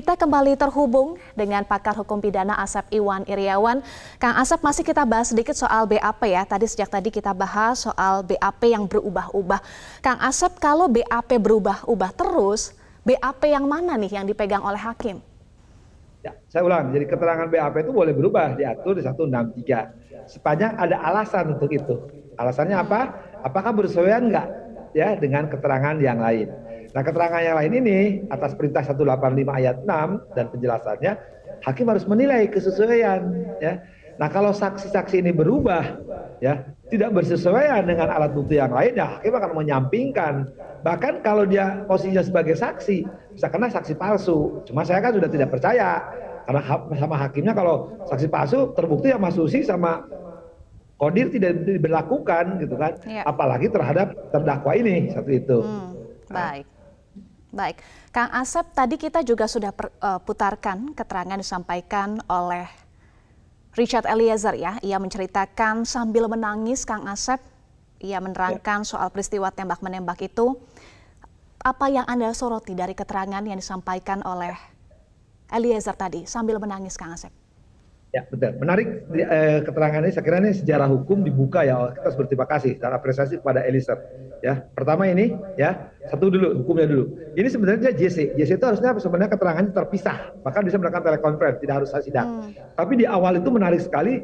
Kita kembali terhubung dengan pakar hukum pidana Asep Iwan Iriawan. Kang Asep, masih kita bahas sedikit soal BAP ya. Sejak tadi kita bahas soal BAP yang berubah-ubah. Kang Asep, kalau BAP berubah-ubah terus, BAP yang mana nih yang dipegang oleh hakim? Ya, saya ulang, jadi keterangan BAP itu boleh berubah, diatur di 163. Sepanjang ada alasan untuk itu. Alasannya apa? Apakah bersesuaian enggak ya dengan keterangan yang lain? Nah, keterangan yang lain ini atas perintah 185 ayat 6 dan penjelasannya, hakim harus menilai kesesuaian ya. Nah, kalau saksi-saksi ini berubah ya, tidak bersesuaian dengan alat bukti yang lain, ya hakim akan menyampingkan. Bahkan kalau dia posisinya sebagai saksi, bisa kena saksi palsu. Cuma saya kan sudah tidak percaya karena sama hakimnya kalau saksi palsu terbukti ya Mas Susi sama Kodir tidak diberlakukan gitu kan, Ya. apalagi terhadap terdakwa ini satu itu. Baik. Baik, Kang Asep, tadi kita juga sudah putarkan keterangan disampaikan oleh Richard Eliezer ya. Ia menceritakan sambil menangis, Kang Asep. Ia menerangkan soal peristiwa tembak-menembak itu. Apa yang Anda soroti dari keterangan yang disampaikan oleh Eliezer tadi sambil menangis, Kang Asep? Ya, betul. Menarik keterangan ini, saya kira ini sejarah hukum dibuka ya. Kita harus berterima kasih dan apresiasi kepada Eliezer. Ya, pertama ini ya, satu dulu hukumnya dulu. Ini sebenarnya JC. JC itu harusnya sebenarnya keterangannya terpisah, bahkan bisa melakukan telekonferensi, tidak harus sidang. Tapi di awal itu menarik sekali,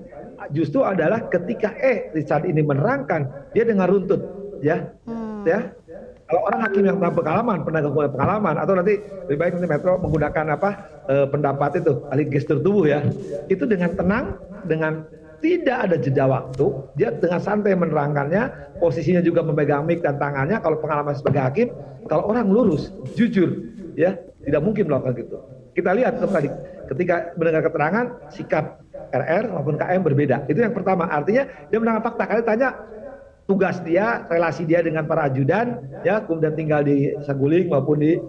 justru adalah ketika Richard ini menerangkan, dia dengan runtut, ya. Kalau orang hakim yang pengalaman, penegak hukum pengalaman, atau nanti lebih baik nanti Metro menggunakan pendapat itu, ahli gestur tubuh ya, itu dengan tenang, dengan tidak ada jeda waktu, dia dengan santai menerangkannya, posisinya juga memegang mic dan tangannya. Kalau pengalaman sebagai hakim, kalau orang lurus, jujur, ya tidak mungkin melakukan gitu. Kita lihat tadi, ketika mendengar keterangan, sikap RR maupun KM berbeda. Itu yang pertama, artinya dia menerangkan fakta. Kali tanya tugas dia, relasi dia dengan para ajudan, ya kemudian tinggal di Saguling maupun di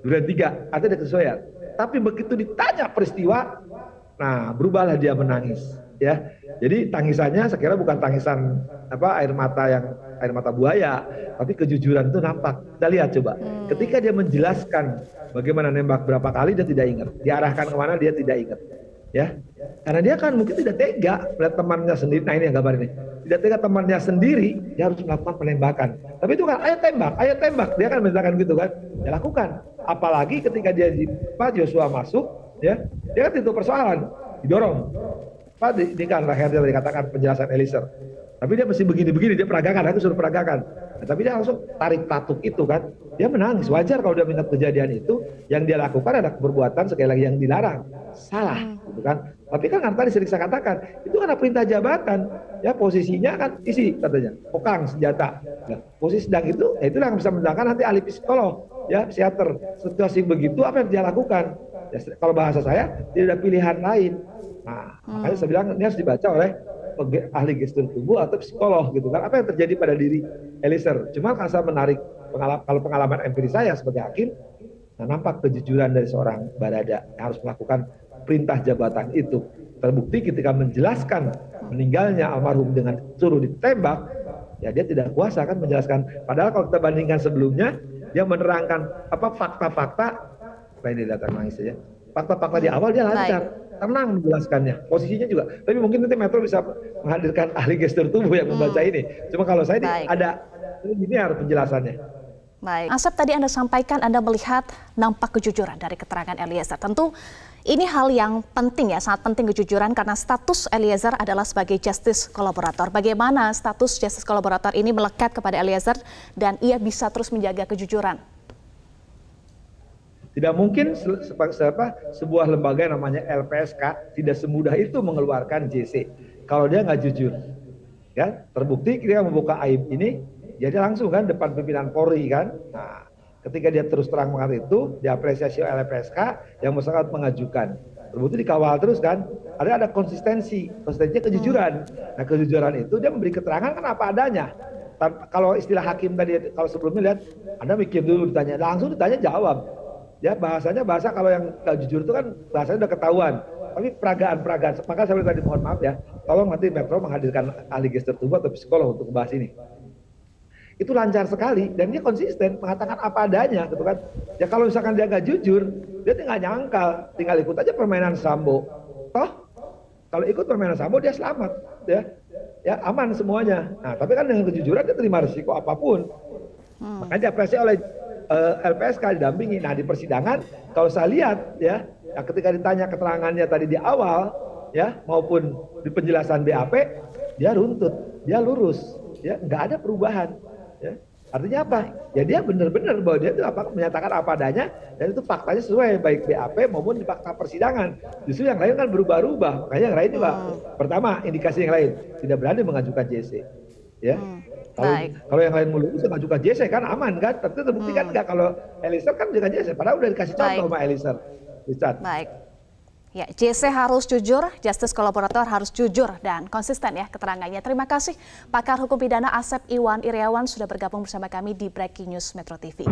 Duren 3, artinya ada kesesuaian. Tapi begitu ditanya peristiwa, nah berubahlah dia menangis, ya. Jadi tangisannya saya kira bukan tangisan air mata buaya, tapi kejujuran itu nampak. Kita lihat coba, ketika dia menjelaskan bagaimana nembak berapa kali, dia tidak ingat, diarahkan kemana dia tidak ingat, ya. Karena dia kan mungkin tidak tega melihat temannya sendiri. Nah ini yang gambar ini, tidak tega temannya sendiri, dia harus melakukan penembakan. Tapi itu kan ayo tembak, dia kan menjelaskan gitu kan, dia lakukan. Apalagi ketika dia Pak Joshua masuk, ya, dia kan itu persoalan, didorong. Pak ini kan terakhir dia dikatakan penjelasan Eliezer. Tapi dia mesti begini-begini, dia peragakan, aku suruh peragakan. Nah, tapi dia langsung tarik tatuk itu kan, dia menangis. Wajar kalau dia mengingat kejadian itu, yang dia lakukan adalah perbuatan sekali lagi yang dilarang, salah, gitu kan. Tapi kan tadi sering saya katakan, itu karena perintah jabatan, ya posisinya kan isi katanya, kokang senjata. Nah, posisi sedang itu, ya itulah yang bisa mendatangkan nanti ahli psikolog, ya psikiater. Situasi begitu apa yang dia lakukan? Ya, kalau bahasa saya tidak ada pilihan lain. Nah, makanya saya bilang ini harus dibaca oleh ahli gestur tubuh atau psikolog gitu kan. Apa yang terjadi pada diri Eliezer? Cuma kan saya menarik kalau pengalaman empiris saya sebagai hakim, nah nampak kejujuran dari seorang Barada yang harus melakukan perintah jabatan itu. Terbukti ketika menjelaskan meninggalnya almarhum dengan suruh ditembak, ya dia tidak kuasa kan menjelaskan. Padahal kalau kita bandingkan sebelumnya, dia menerangkan fakta-fakta, ini datang nangis saja. Fakta-fakta di awal dia lancar, tenang menjelaskannya, posisinya juga. Tapi mungkin nanti Metro bisa menghadirkan ahli gestur tubuh yang membaca ini. Cuma kalau saya ini harus penjelasannya. Baik, Asep, tadi Anda sampaikan Anda melihat nampak kejujuran dari keterangan Eliezer. Tentu ini hal yang penting ya, sangat penting kejujuran karena status Eliezer adalah sebagai justice kolaborator. Bagaimana status justice kolaborator ini melekat kepada Eliezer dan ia bisa terus menjaga kejujuran? Tidak mungkin sebuah lembaga yang namanya LPSK tidak semudah itu mengeluarkan JC kalau dia nggak jujur. Ya, terbukti dia membuka aib ini, jadi langsung kan depan pimpinan Polri kan. Nah, ketika dia terus terang mengatakan itu, diapresiasi oleh LPSK yang bersangkutan mengajukan. Terbukti dikawal terus kan. Ada konsistensinya kejujuran. Nah, kejujuran itu dia memberi keterangan kan apa adanya. Kalau istilah hakim tadi, kalau sebelumnya lihat, Anda mikir dulu ditanya, langsung ditanya jawab. Ya bahasanya kalau yang gak jujur itu kan bahasanya udah ketahuan. Tapi peragaan, maka saya tadi mohon maaf ya, tolong nanti Metro menghadirkan ahli gestur tubuh atau psikolog untuk membahas ini. itu lancar sekali dan dia konsisten mengatakan apa adanya gitu kan. Ya kalau misalkan dia nggak jujur, dia tinggal nyangkal, tinggal ikut aja permainan Sambo. Toh kalau ikut permainan Sambo dia selamat, ya aman semuanya. Nah tapi kan dengan kejujuran dia terima risiko apapun. Makanya diapresiasi oleh LPSK didampingi. Nah di persidangan kalau saya lihat ya ketika ditanya keterangannya tadi di awal ya maupun di penjelasan BAP dia runtut, dia lurus, ya nggak ada perubahan. Ya. Artinya apa? Ya dia benar-benar bahwa dia itu menyatakan apa adanya dan itu faktanya sesuai baik BAP maupun di fakta persidangan. Justru yang lain kan berubah-ubah. Makanya yang lain juga pertama indikasi yang lain tidak berani mengajukan JC. Ya. Kalau yang lain melurus mengajukan JC kan aman kan? Tapi terbukti kan enggak kalau Eliezer kan juga JC. Padahal udah dikasih contoh sama Eliezer. Baik. Ya, JC harus jujur, justice kolaborator harus jujur dan konsisten ya keterangannya. Terima kasih pakar hukum pidana Asep Iwan Iriawan sudah bergabung bersama kami di Breaking News Metro TV.